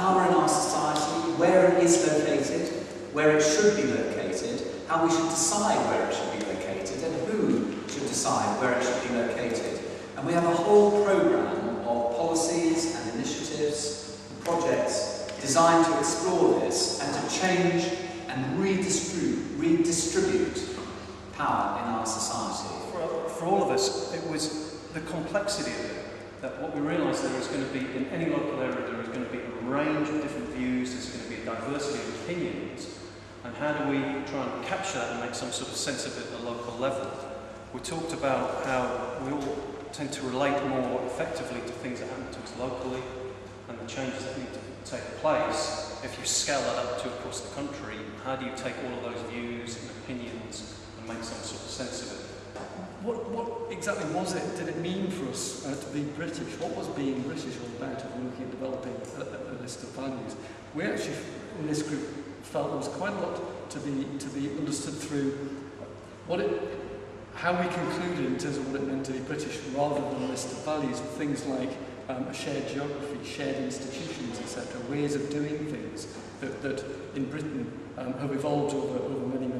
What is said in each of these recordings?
power in our society, where it is located, where it should be located, how we should decide where it should be located, and who should decide where it should be located. And we have a whole programme of policies and initiatives and projects designed to explore this and to change and redistribute power in our society. For all of us, it was the complexity of it, that what we realised there is going to be, in any local area, there is going to be a range of different views, there's going to be a diversity of opinions, and how do we try and capture that and make some sort of sense of it at a local level? We talked about how we all tend to relate more effectively to things that happen to us locally and the changes that need to take place. If you scale that up to across the country, how do you take all of those views and opinions and make some sort of sense of it? What exactly was it, did it mean for us to be British? What was being British all about if we're looking at developing a list of values? We actually, in this group, felt there was quite a lot to be understood through how we concluded in terms of what it meant to be British, rather than a list of values, things like a shared geography, shared institutions, etc., ways of doing things that in Britain have evolved over many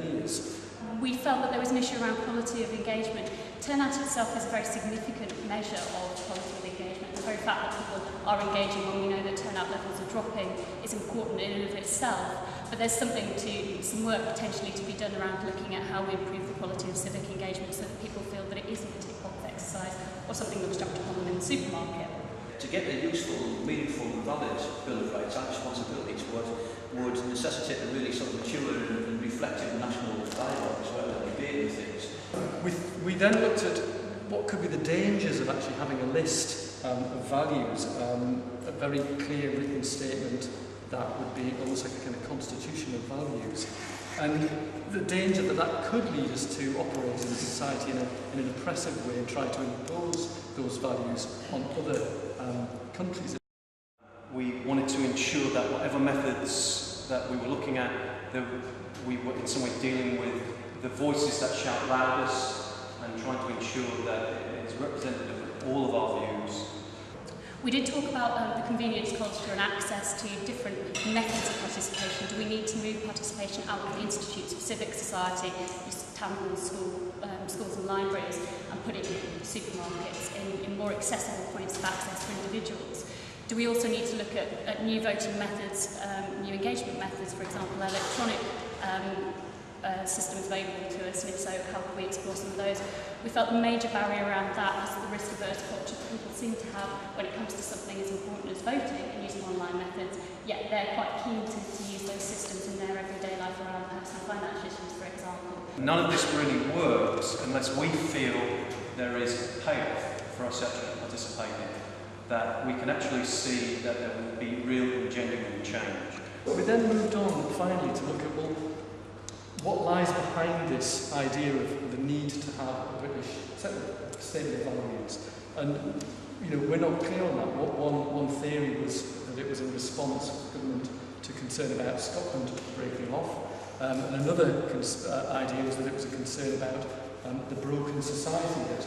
years. We felt that there was an issue around quality of engagement. Turnout itself is a very significant measure of quality of engagement. The very fact that people are engaging when we know that turnout levels are dropping is important in and of itself. But there's some work potentially to be done around looking at how we improve the quality of civic engagement so that people feel that it isn't a tick box exercise or something that was jumped upon them in the supermarket. To get a useful, meaningful and valid Bill of Rights and responsibilities would necessitate a really sort of mature and reflective national dialogue as well, and debate and things. We then looked at what could be the dangers of actually having a list of values, a very clear written statement that would be almost like a kind of constitution of values. And the danger that could lead us to operate in society in an oppressive way and try to impose those values on other countries. We wanted to ensure that whatever methods that we were looking at, that we were in some way dealing with the voices that shout loudest and trying to ensure that it's representative of all of our views. We did talk about the convenience culture and access to different methods of participation. Do we need to move participation out of the institutes of civic society, town halls, schools and libraries, and put it in supermarkets, in more accessible points of access for individuals? Do we also need to look at new voting methods, new engagement methods, for example, electronic systems available to us, and if so, how can we explore some of those? We felt the major barrier around that was the risk-averse culture that people seem to have when it comes to something as important as voting and using online methods, yet they're quite keen to use those systems in their everyday life around personal finance issues, for example. None of this really works unless we feel there is payoff for us actually participating, that we can actually see that there will be real and genuine change. We then moved on finally to look at, well, what lies behind this idea of the need to have a British statement of values? And, we're not clear on that. One theory was that it was in response to government to concern about Scotland breaking off. And another idea was that it was a concern about the broken society that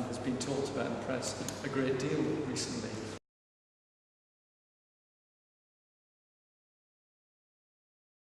has been talked about in the press a great deal recently.